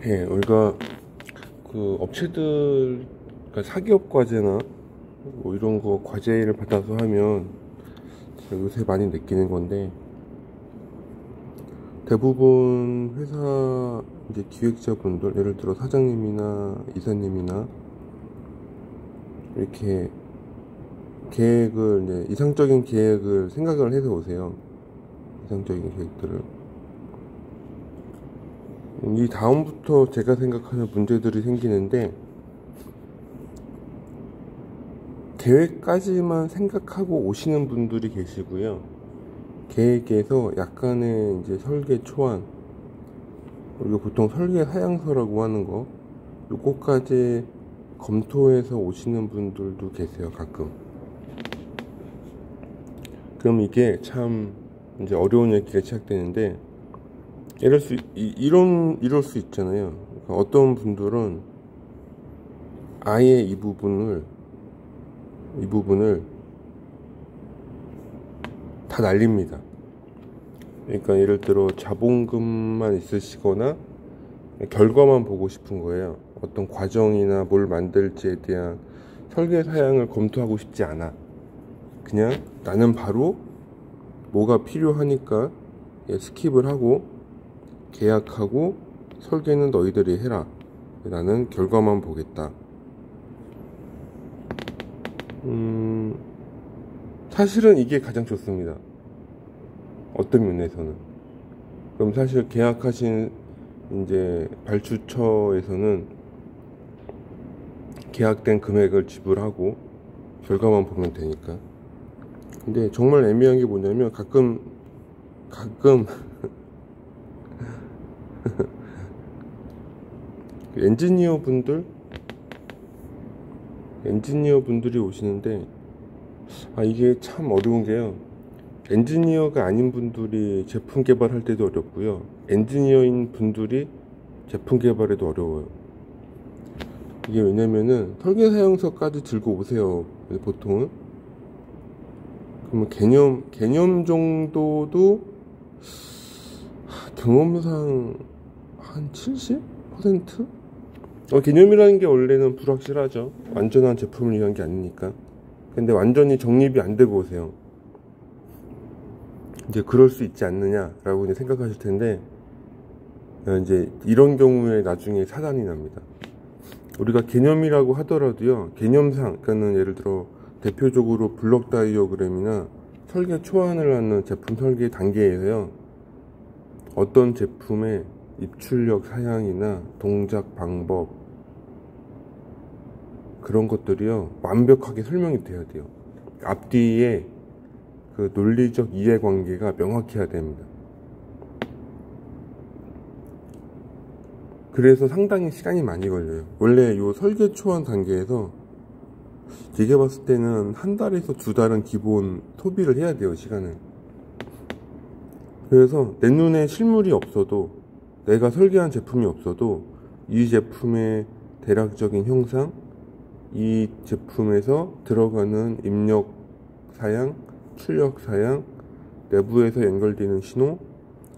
예, 우리가 그 업체들, 그러니까 사기업 과제나 뭐 이런 거 과제를 받아서 하면 제가 요새 많이 느끼는 건데, 대부분 회사 이제 기획자분들, 예를 들어 사장님이나 이사님이나 이렇게 계획을 이제 이상적인 계획을 생각을 해서 오세요. 이상적인 계획들을. 이 다음부터 제가 생각하는 문제들이 생기는데, 계획까지만 생각하고 오시는 분들이 계시고요. 계획에서 약간의 이제 설계 초안, 우리가 보통 설계 사양서라고 하는 거, 요거까지 검토해서 오시는 분들도 계세요, 가끔. 그럼 이게 참 이제 어려운 얘기가 시작되는데, 이럴 수 있잖아요. 그러니까 어떤 분들은 아예 이 부분을 다 날립니다. 그러니까 예를 들어 자본금만 있으시거나 결과만 보고 싶은 거예요. 어떤 과정이나 뭘 만들지에 대한 설계 사양을 검토하고 싶지 않아. 그냥 나는 바로 뭐가 필요하니까 스킵을 하고 계약하고 설계는 너희들이 해라. 나는 결과만 보겠다. 사실은 이게 가장 좋습니다. 어떤 면에서는. 그럼 사실 계약하신 이제 발주처에서는 계약된 금액을 지불하고 결과만 보면 되니까. 근데 정말 애매한 게 뭐냐면 가끔 엔지니어 분들이 오시는데, 이게 참 어려운 게요. 엔지니어가 아닌 분들이 제품 개발할 때도 어렵고요. 엔지니어인 분들이 제품 개발에도 어려워요. 이게 왜냐면은 설계 사용서까지 들고 오세요, 보통은. 그러면 개념 정도도 경험상 한 70%? 개념이라는 게 원래는 불확실하죠. 완전한 제품을 위한 게 아니니까. 근데 완전히 정립이 안 되고 오세요. 이제 그럴 수 있지 않느냐라고 이제 생각하실 텐데, 이제 이런 경우에 나중에 사단이 납니다. 우리가 개념이라고 하더라도요, 개념상, 그러니까는 예를 들어 대표적으로 블록 다이어그램이나 설계 초안을 하는 제품 설계 단계에서요, 어떤 제품의 입출력 사양이나 동작 방법, 그런 것들이요 완벽하게 설명이 돼야 돼요. 앞뒤에 그 논리적 이해관계가 명확해야 됩니다. 그래서 상당히 시간이 많이 걸려요. 원래 요 설계 초안 단계에서 제가 봤을 때는 한 달에서 두 달은 기본 소비를 해야 돼요, 시간을. 그래서 내 눈에 실물이 없어도, 내가 설계한 제품이 없어도 이 제품의 대략적인 형상, 이 제품에서 들어가는 입력 사양, 출력 사양, 내부에서 연결되는 신호,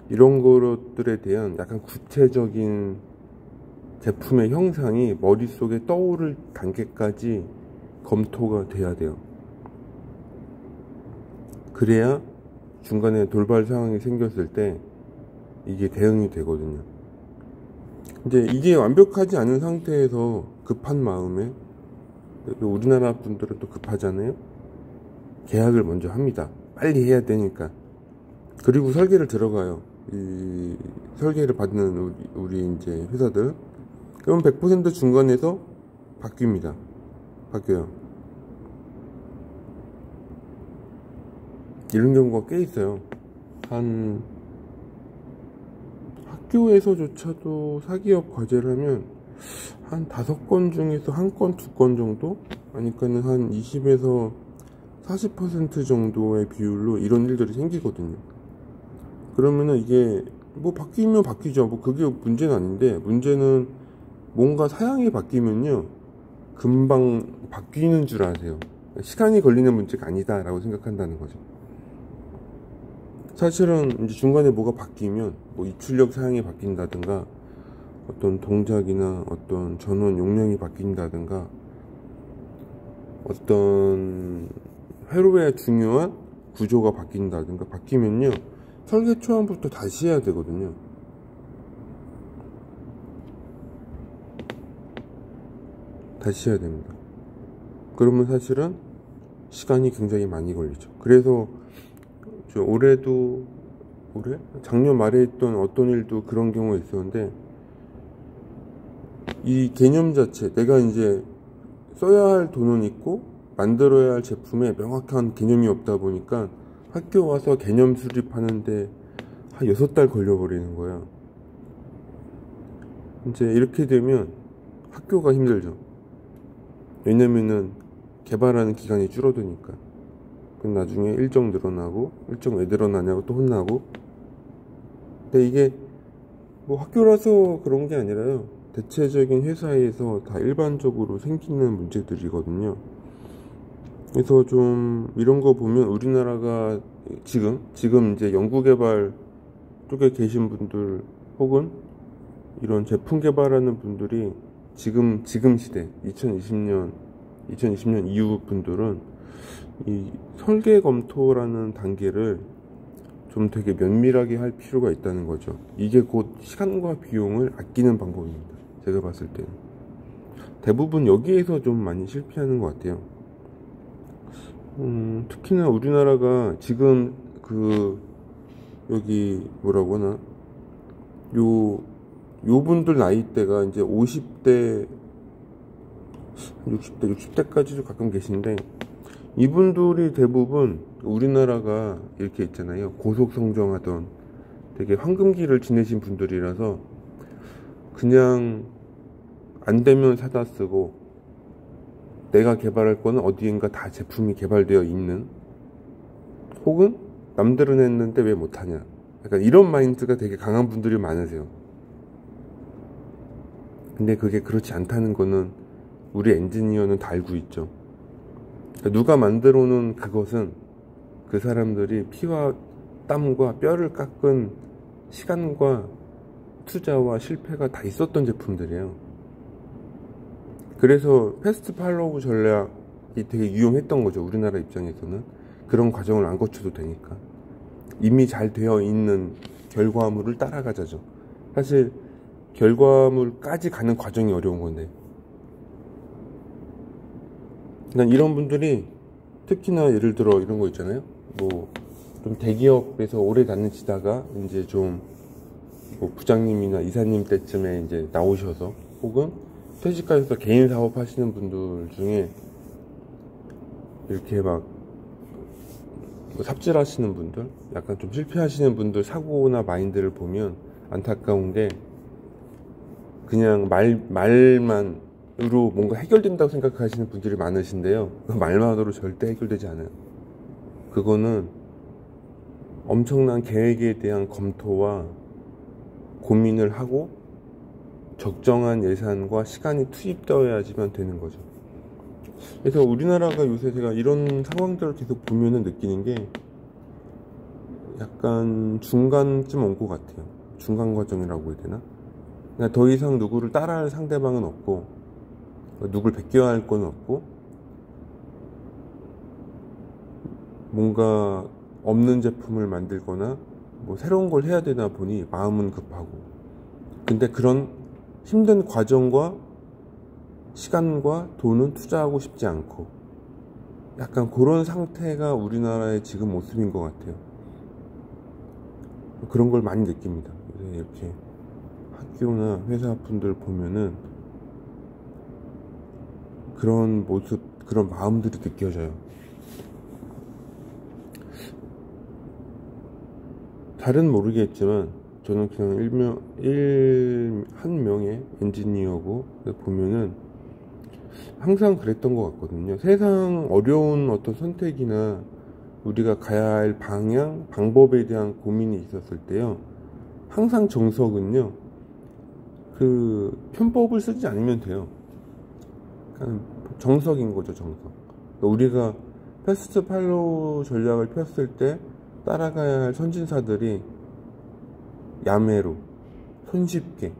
이런 것들에 대한 약간 구체적인 제품의 형상이 머릿속에 떠오를 단계까지 검토가 돼야 돼요. 그래야 중간에 돌발 상황이 생겼을 때 이게 대응이 되거든요. 이제 이게 완벽하지 않은 상태에서 급한 마음에, 우리나라 분들은 또 급하잖아요. 계약을 먼저 합니다. 빨리 해야 되니까. 그리고 설계를 들어가요. 이 설계를 받는 우리 이제 회사들. 그럼 100% 중간에서 바뀌어요. 이런 경우가 꽤 있어요. 학교에서조차도 사기업 과제를 하면 한 5건 중에서 1건, 2건 정도? 아니까는 한 20에서 40% 정도의 비율로 이런 일들이 생기거든요. 그러면은 이게 뭐 바뀌면 바뀌죠. 뭐 그게 문제는 아닌데, 문제는 뭔가 사양이 바뀌면요 금방 바뀌는 줄 아세요. 시간이 걸리는 문제가 아니다 라고 생각한다는 거죠. 사실은 이제 중간에 뭐가 바뀌면, 뭐 입출력 사양이 바뀐다든가 어떤 동작이나 어떤 전원 용량이 바뀐다든가 어떤 회로의 중요한 구조가 바뀐다든가 바뀌면요, 설계 초안부터 다시 해야 되거든요. 다시 해야 됩니다. 그러면 사실은 시간이 굉장히 많이 걸리죠. 그래서 올해? 작년 말에 했던 어떤 일도 그런 경우가 있었는데, 이 개념 자체, 내가 이제 써야 할 돈은 있고 만들어야 할 제품에 명확한 개념이 없다 보니까 학교 와서 개념 수립하는데 한 6달 걸려버리는 거야. 이제 이렇게 되면 학교가 힘들죠. 왜냐면은 개발하는 기간이 줄어드니까. 그럼 나중에 일정 늘어나고, 일정 왜 늘어나냐고 또 혼나고. 근데 이게 뭐 학교라서 그런 게 아니라요, 대체적인 회사에서 다 일반적으로 생기는 문제들이거든요. 그래서 좀 이런 거 보면 우리나라가 지금 이제 연구개발 쪽에 계신 분들 혹은 이런 제품 개발하는 분들이 지금 시대 2020년 이후 분들은 이 설계 검토라는 단계를 좀 되게 면밀하게 할 필요가 있다는 거죠. 이게 곧 시간과 비용을 아끼는 방법입니다. 제가 봤을 때는 대부분 여기에서 좀 많이 실패하는 것 같아요. 특히나 우리나라가 지금 여기 뭐라고 하나, 요 분들 나이대가 이제 50대 60대까지도 가끔 계신데, 이분들이 대부분 우리나라가 이렇게 있잖아요, 고속성장하던 되게 황금기를 지내신 분들이라서 그냥 안 되면 사다 쓰고, 내가 개발할 거는 어디인가 다 제품이 개발되어 있는, 혹은 남들은 했는데 왜 못하냐, 약간 이런 마인드가 되게 강한 분들이 많으세요. 근데 그게 그렇지 않다는 거는 우리 엔지니어는 다 알고 있죠. 누가 만들어 놓은 그것은 그 사람들이 피와 땀과 뼈를 깎은 시간과 투자와 실패가 다 있었던 제품들이에요. 그래서 패스트 팔로우 전략이 되게 유용했던 거죠. 우리나라 입장에서는 그런 과정을 안 거쳐도 되니까 이미 잘 되어 있는 결과물을 따라가자죠. 사실 결과물까지 가는 과정이 어려운 건데, 난 이런 분들이 특히나 예를 들어 이런 거 있잖아요, 뭐 좀 대기업에서 오래 다니시다가 이제 좀 뭐 부장님이나 이사님 때쯤에 이제 나오셔서, 혹은 퇴직하셔서 개인 사업 하시는 분들 중에 이렇게 막 뭐 삽질하시는 분들, 약간 좀 실패하시는 분들 사고나 마인드를 보면 안타까운 게, 그냥 말만으로 뭔가 해결된다고 생각하시는 분들이 많으신데요, 그 말만으로 절대 해결되지 않아요. 그거는 엄청난 계획에 대한 검토와 고민을 하고 적정한 예산과 시간이 투입되어야지만 되는 거죠. 그래서 우리나라가 요새 제가 이런 상황들을 계속 보면은 느끼는 게 약간 중간쯤 온 것 같아요. 중간 과정이라고 해야 되나? 그냥 더 이상 누구를 따라할 상대방은 없고, 누굴 베껴야 할 건 없고, 뭔가 없는 제품을 만들거나 뭐 새로운 걸 해야 되나 보니 마음은 급하고, 근데 그런 힘든 과정과 시간과 돈은 투자하고 싶지 않고, 약간 그런 상태가 우리나라의 지금 모습인 것 같아요. 그런 걸 많이 느낍니다. 이렇게 학교나 회사 분들 보면은 그런 모습, 그런 마음들이 느껴져요. 잘은 모르겠지만 저는 그냥 한 명의 엔지니어고, 보면은 항상 그랬던 것 같거든요. 세상 어려운 어떤 선택이나 우리가 가야 할 방향, 방법에 대한 고민이 있었을 때요, 항상 정석은요, 그 편법을 쓰지 않으면 돼요. 그러니까 정석인 거죠, 정석. 우리가 패스트 팔로우 전략을 폈을 때 따라가야 할 선진사들이 야매로, 손쉽게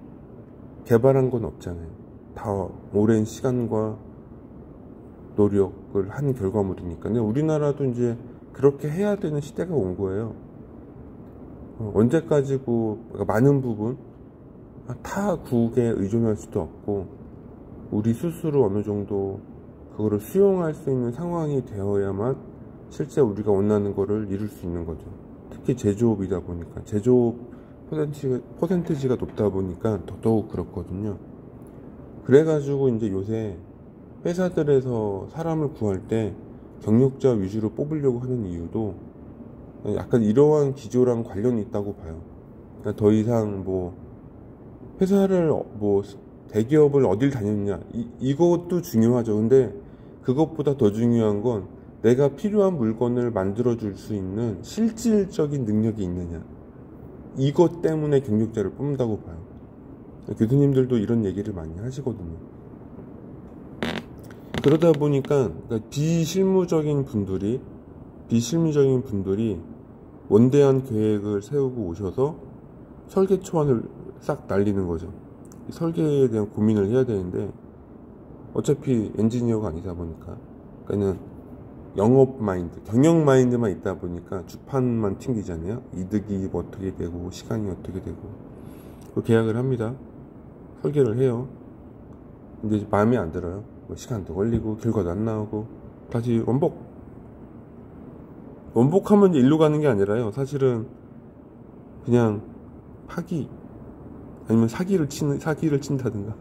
개발한 건 없잖아요. 다 오랜 시간과 노력을 한 결과물이니까. 근데 우리나라도 이제 그렇게 해야 되는 시대가 온 거예요. 언제까지고 많은 부분 타국에 의존할 수도 없고 우리 스스로 어느 정도 그거를 수용할 수 있는 상황이 되어야만 실제 우리가 원하는 거를 이룰 수 있는 거죠. 특히 제조업이다 보니까 제조업 퍼센티지가 높다 보니까 더더욱 그렇거든요. 그래가지고 이제 요새 회사들에서 사람을 구할 때 경력자 위주로 뽑으려고 하는 이유도 약간 이러한 기조랑 관련이 있다고 봐요. 그러니까 더 이상 뭐 회사를 뭐 대기업을 어딜 다녔냐 이것도 중요하죠. 근데 그것보다 더 중요한 건 내가 필요한 물건을 만들어 줄 수 있는 실질적인 능력이 있느냐, 이것 때문에 경력자를 뽑는다고 봐요. 교수님들도 이런 얘기를 많이 하시거든요. 그러다 보니까 비실무적인 분들이 원대한 계획을 세우고 오셔서 설계 초안을 싹 날리는 거죠. 설계에 대한 고민을 해야 되는데 어차피 엔지니어가 아니다 보니까, 그러니까는 영업 마인드, 경영 마인드만 있다 보니까 주판만 튕기잖아요. 이득이 뭐 어떻게 되고 시간이 어떻게 되고. 그 계약을 합니다. 설계를 해요. 근데 이제 마음에 안 들어요. 뭐 시간도 걸리고 결과도 안 나오고 다시 원복하면 이제 일로 가는 게 아니라요. 사실은 그냥 파기 아니면 사기를 친다든가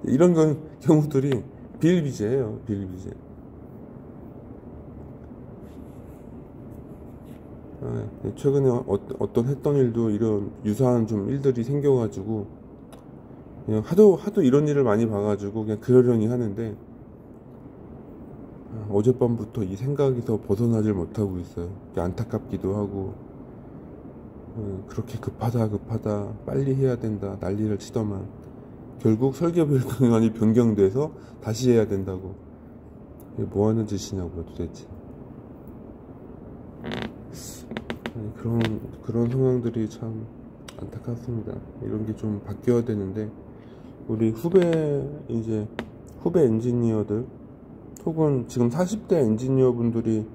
이런 경우들이 비일비재예요. 비일비재. 최근에 어떤 했던 일도 이런 유사한 좀 일들이 생겨가지고 그냥 하도 이런 일을 많이 봐가지고 그냥 그러려니 하는데 어젯밤부터 이 생각에서 벗어나질 못하고 있어요. 안타깝기도 하고 그렇게 급하다 빨리 해야 된다 난리를 치더만 결국 설계별건이 변경돼서 다시 해야 된다고. 이게 뭐하는 짓이냐고요 도대체. 그런 상황들이 참 안타깝습니다. 이런 게 좀 바뀌어야 되는데 우리 후배 엔지니어들 혹은 지금 40대 엔지니어 분들이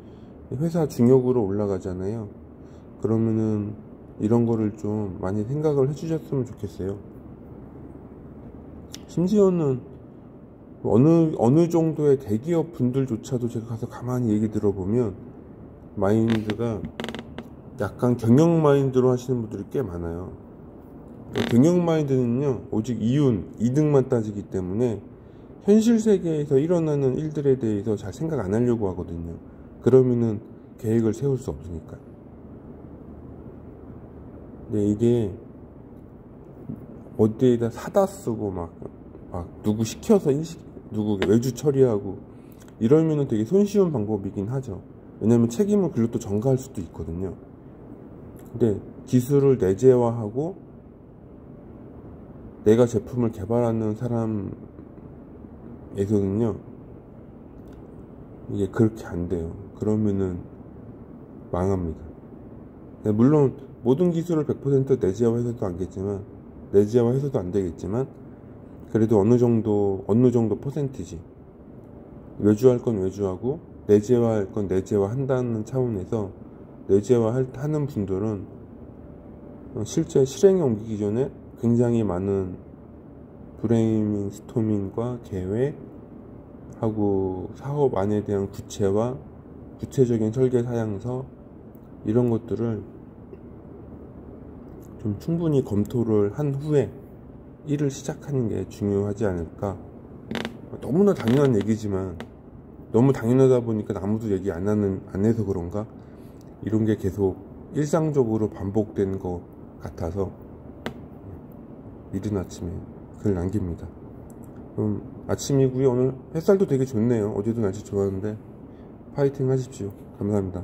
회사 중역으로 올라가잖아요. 그러면은 이런 거를 좀 많이 생각을 해주셨으면 좋겠어요. 심지어는 어느 정도의 대기업 분들조차도 제가 가서 가만히 얘기 들어보면 마인드가 약간 경영 마인드로 하시는 분들이 꽤 많아요. 경영 마인드는요 오직 이득만 따지기 때문에 현실 세계에서 일어나는 일들에 대해서 잘 생각 안 하려고 하거든요. 그러면은 계획을 세울 수 없으니까. 근데 이게 어디에다 사다 쓰고 막 누구 시켜서 누구 외주 처리하고 이러면은 되게 손쉬운 방법이긴 하죠. 왜냐면 책임을 글로 또 전가할 수도 있거든요. 근데 기술을 내재화하고 내가 제품을 개발하는 사람에서는요 이게 그렇게 안 돼요. 그러면은 망합니다. 물론 모든 기술을 100% 내재화해서도 안 되겠지만 그래도 어느 정도 퍼센티지 외주할 건 외주하고 내재화할 건 내재화한다는 차원에서 내재화하는 분들은 실제 실행에 옮기기 전에 굉장히 많은 브레인 스토밍과 계획하고 사업 안에 대한 구체적인 설계 사양서 이런 것들을 좀 충분히 검토를 한 후에 일을 시작하는 게 중요하지 않을까. 너무나 당연한 얘기지만 너무 당연하다 보니까 아무도 얘기 안 해서 그런가 이런 게 계속 일상적으로 반복된 것 같아서 이른 아침에 글 남깁니다. 아침이고요. 오늘 햇살도 되게 좋네요. 어제도 날씨 좋았는데 파이팅 하십시오. 감사합니다.